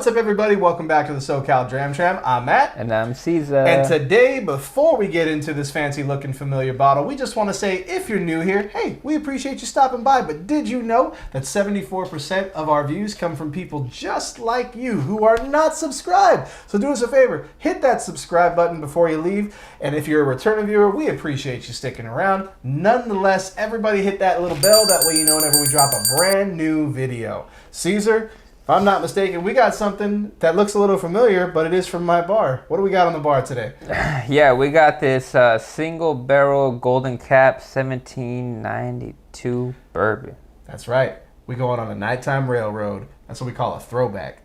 What's up, everybody? Welcome back to the SoCal Tram. I'm Matt. And I'm Caesar. And today, before we get into this fancy-looking familiar bottle, we just want to say, if you're new here, hey, we appreciate you stopping by. But did you know that 74% of our views come from people just like you who are not subscribed? So do us a favor, hit that subscribe button before you leave. And if you're a returning viewer, we appreciate you sticking around. Nonetheless, everybody hit that little bell. That way you know whenever we drop a brand new video. Caesar, if I'm not mistaken, we got something that looks a little familiar, but it is from my bar. What do we got on the bar today? Yeah, we got this single barrel golden cap 1792 bourbon. That's right. We going on a nighttime railroad. That's what we call a throwback.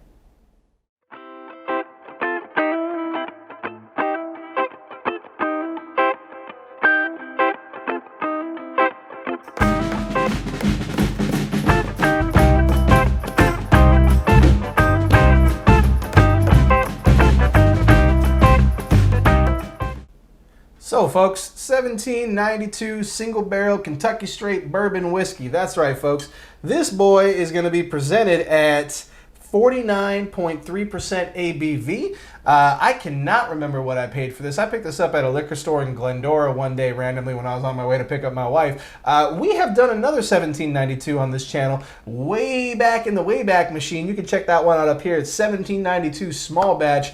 So, folks, 1792 single barrel Kentucky Straight Bourbon Whiskey. That's right, folks. This boy is going to be presented at 49.3% ABV. I cannot remember what I paid for this. I picked this up at a liquor store in Glendora one day randomly when I was on my way to pick up my wife. We have done another 1792 on this channel way back in the Wayback Machine. You can check that one out up here. It's 1792 small batch.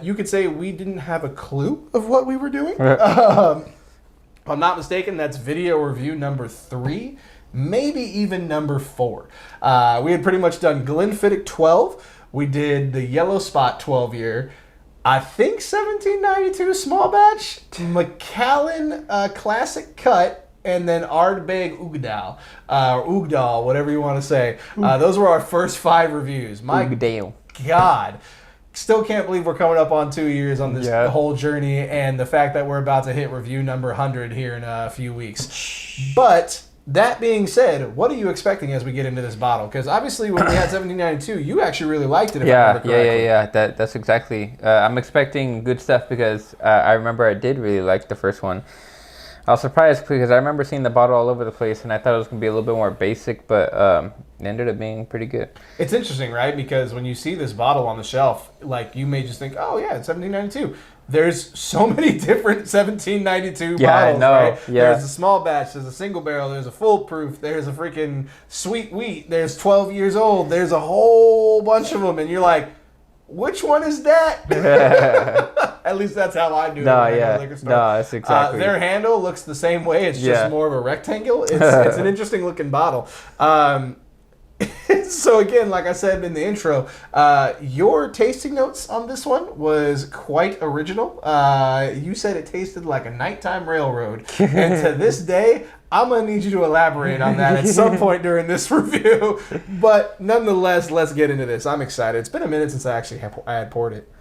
You could say we didn't have a clue of what we were doing. If I'm not mistaken, that's video review number 3. Maybe even number 4. We had pretty much done Glenfiddich 12. We did the Yellow Spot 12 year. I think 1792 small batch. Macallan classic cut. And then Ardbeg Ugdal. Ugdal, whatever you want to say. Those were our first 5 reviews. My God. Still can't believe we're coming up on 2 years on this whole journey. And the fact that we're about to hit review number 100 here in a few weeks. But that being said, what are you expecting as we get into this bottle? Because obviously when we had 1792, you actually really liked it, if I remember correctly. Yeah. That's exactly. I'm expecting good stuff because I remember I did really like the first one. I was surprised because I remember seeing the bottle all over the place and I thought it was going to be a little bit more basic, but it ended up being pretty good. It's interesting, right? Because when you see this bottle on the shelf, like you may just think, oh yeah, it's 1792. There's so many different 1792 bottles, right? Yeah. There's a small batch, there's a single barrel, there's a full proof, there's a freaking sweet wheat, there's 12 years old, there's a whole bunch of them, and you're like, which one is that? At least that's how I do it. No, that's exactly. Their handle looks the same way. It's just more of a rectangle. It's an interesting looking bottle. So again, like I said in the intro, your tasting notes on this one was quite original. You said it tasted like a nighttime railroad. And to this day, I'm going to need you to elaborate on that at some point during this review. But nonetheless, let's get into this. I'm excited. It's been a minute since I had poured it.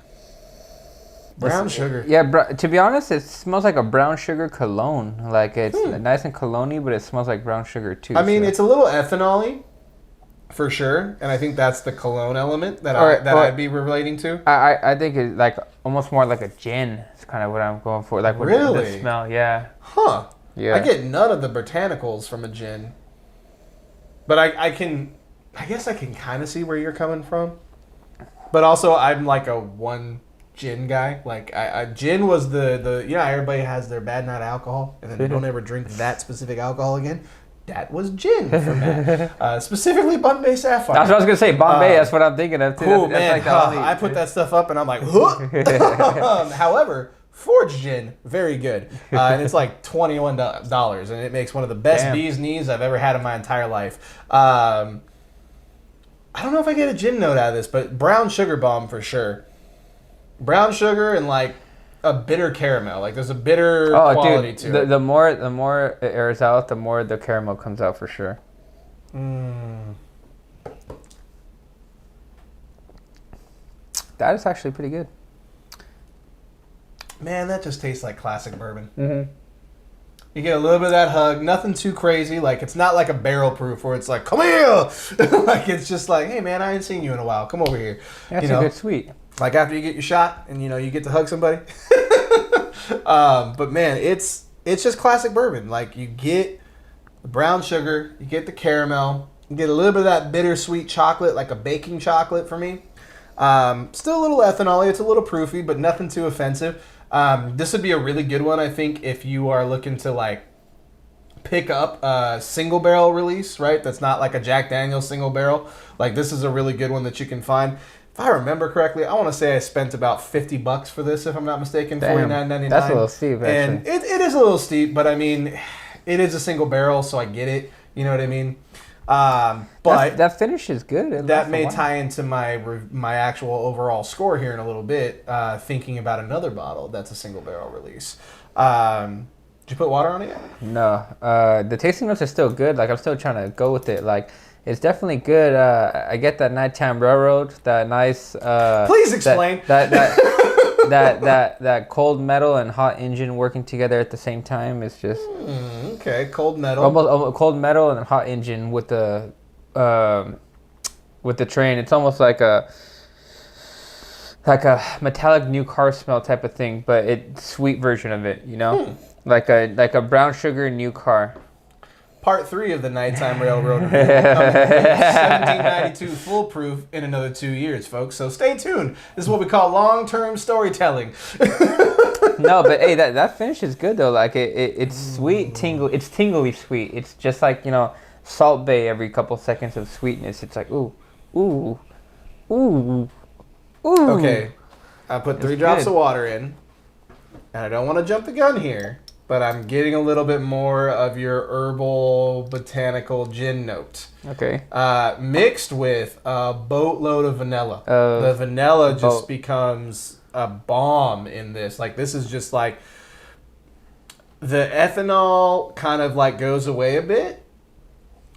Brown sugar. Yeah, to be honest, it smells like a brown sugar cologne. Like it's nice and cologne-y, but it smells like brown sugar too. I mean, it's a little ethanol-y. For sure, and I think that's the cologne element that I'd be relating to. I think it's like almost more like a gin. It's kind of what I'm going for. Like really? The smell, yeah. Huh. Yeah. I get none of the botanicals from a gin, but I guess I can kind of see where you're coming from. But also, I'm like a one gin guy. Like gin was the everybody has their bad night alcohol, and then they don't ever drink that specific alcohol again. That was gin for Matt. Specifically Bombay Sapphire. That's what I was going to say. Bombay, that's what I'm thinking of too. Cool, man. Like I put that stuff up and I'm like, however, Forge Gin, very good. And it's like $21 and it makes one of the best bee's knees I've ever had in my entire life. I don't know if I get a gin note out of this, but brown sugar bomb for sure. Brown sugar and like a bitter caramel. Like there's a bitter quality to it. The more it airs out, the more the caramel comes out for sure. That is actually pretty good. Man, that just tastes like classic bourbon. Mm-hmm. You get a little bit of that hug. Nothing too crazy. Like it's not like a barrel proof where it's like, come here. Like it's just like, hey man, I ain't seen you in a while. Come over here. That's a good sweet. Like after you get your shot and you get to hug somebody. But man, it's just classic bourbon. Like you get the brown sugar, you get the caramel, you get a little bit of that bittersweet chocolate, like a baking chocolate for me. Still a little ethanol. It's a little proofy, but nothing too offensive. This would be a really good one, I think, if you are looking to like pick up a single barrel release, right? That's not like a Jack Daniel's single barrel. Like this is a really good one that you can find. If I remember correctly, I want to say I spent about $50 for this, if I'm not mistaken, $49.99. That's a little steep, actually. And it is a little steep, but I mean, it is a single barrel, so I get it. You know what I mean? But that finish is good. That may tie into my actual overall score here in a little bit. Thinking about another bottle that's a single barrel release. Did you put water on it yet? No. The tasting notes are still good. Like I'm still trying to go with it. Like it's definitely good. I get that nighttime railroad. That nice. Please explain. That cold metal and hot engine working together at the same time is just okay. Cold metal, almost cold metal and hot engine with the train. It's almost like a metallic new car smell type of thing, but it's sweet version of it. You know, like a brown sugar new car. Part 3 of the Nighttime Railroad review will come in 1792 foolproof in another 2 years, folks. So stay tuned. This is what we call long-term storytelling. No, but hey, that finish is good though. Like it's sweet, it's tingly sweet. It's just like, you know, Salt Bay every couple seconds of sweetness. It's like ooh, ooh, ooh, ooh. Okay, I put 3 drops of water in, and I don't want to jump the gun here, but I'm getting a little bit more of your herbal botanical gin note. Okay. Mixed with a boatload of vanilla. The vanilla just becomes a bomb in this. Like this is just like the ethanol kind of like goes away a bit,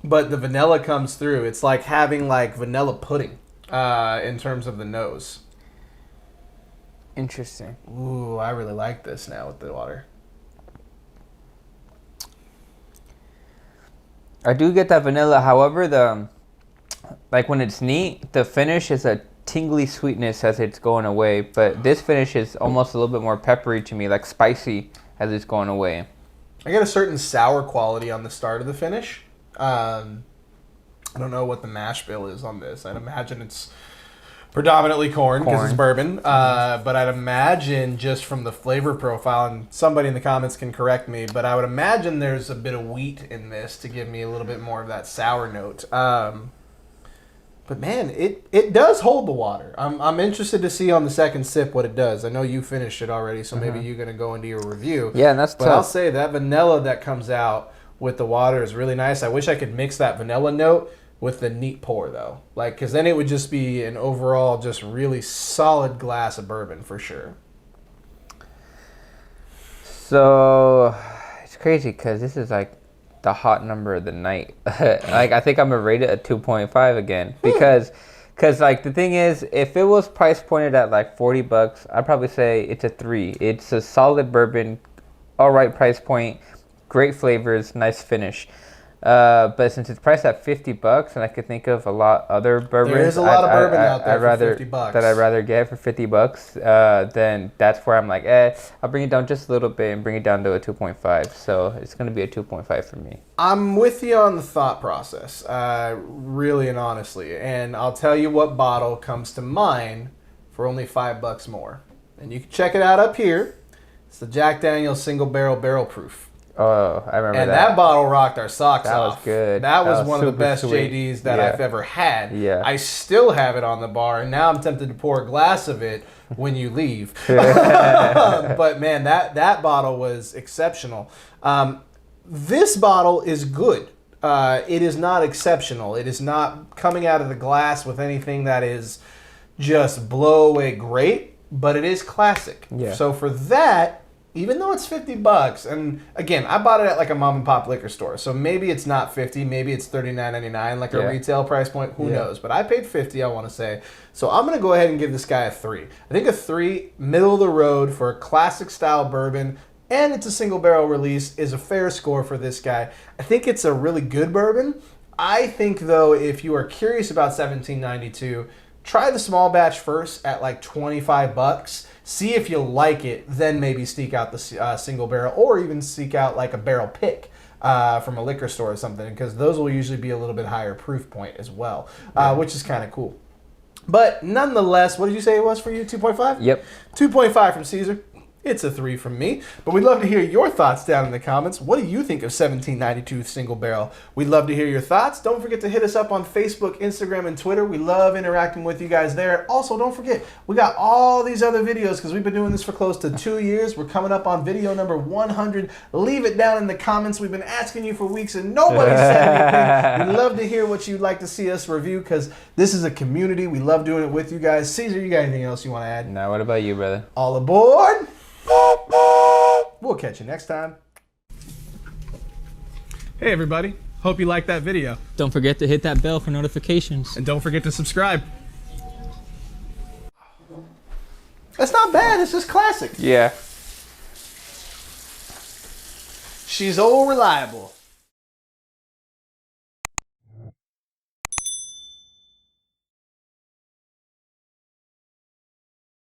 but the vanilla comes through. It's like having like vanilla pudding in terms of the nose. Interesting. Ooh, I really like this now with the water. I do get that vanilla. However, like when it's neat, the finish is a tingly sweetness as it's going away. But this finish is almost a little bit more peppery to me, like spicy as it's going away. I get a certain sour quality on the start of the finish. I don't know what the mash bill is on this. I'd imagine it's predominantly corn because it's bourbon. But I'd imagine just from the flavor profile, and somebody in the comments can correct me, but I would imagine there's a bit of wheat in this to give me a little bit more of that sour note. But man, it does hold the water. I'm interested to see on the second sip what it does. I know you finished it already, so maybe you're going to go into your review. Yeah, and that's But tough. I'll say that vanilla that comes out with the water is really nice. I wish I could mix that vanilla note with the neat pour though, like, because then it would just be an overall just really solid glass of bourbon for sure. So it's crazy because this is like the hot number of the night. Like I think I'm gonna rate it a 2.5 again because like the thing is, if it was price pointed at like $40, I'd probably say it's a 3. It's a solid bourbon, all right price point, great flavors, nice finish. But since it's priced at $50, and I could think of a lot other bourbons, There is a lot of bourbon out there for $50 that I'd rather get for $50. Then that's where I'm like, I'll bring it down just a little bit and bring it down to a 2.5. So it's gonna be a 2.5 for me. I'm with you on the thought process, really and honestly, and I'll tell you what bottle comes to mind for only $5 more, and you can check it out up here. It's the Jack Daniel's Single Barrel Proof. Oh, I remember and that. that bottle rocked our socks off. That was good. That was one of the super best sweet. JDs that I've ever had. Yeah. I still have it on the bar, and now I'm tempted to pour a glass of it when you leave. But man, that bottle was exceptional. This bottle is good. It is not exceptional. It is not coming out of the glass with anything that is just blow away great, but it is classic. Yeah. So for that, even though it's $50, and again, I bought it at like a mom and pop liquor store, so maybe it's not $50, maybe it's $39.99, like a retail price point. Who knows? But I paid $50, I want to say. So I'm gonna go ahead and give this guy a 3. I think a 3, middle of the road for a classic style bourbon, and it's a single barrel release, is a fair score for this guy. I think it's a really good bourbon. I think though, if you are curious about 1792, try the small batch first at like $25. See if you like it, then maybe seek out the single barrel, or even seek out like a barrel pick from a liquor store or something, because those will usually be a little bit higher proof point as well, which is kind of cool. But nonetheless, what did you say it was for you? 2.5? Yep. 2.5 from Caesar. It's a 3 from me. But we'd love to hear your thoughts down in the comments. What do you think of 1792 Single Barrel? We'd love to hear your thoughts. Don't forget to hit us up on Facebook, Instagram, and Twitter. We love interacting with you guys there. Also, don't forget, we got all these other videos because we've been doing this for close to 2 years. We're coming up on video number 100. Leave it down in the comments. We've been asking you for weeks and nobody said anything. We'd love to hear what you'd like to see us review because this is a community. We love doing it with you guys. Caesar, you got anything else you want to add? Now, what about you, brother? All aboard. We'll catch you next time. Hey everybody, hope you liked that video. Don't forget to hit that bell for notifications. And don't forget to subscribe. That's not bad, it's just classic. Yeah. She's all reliable.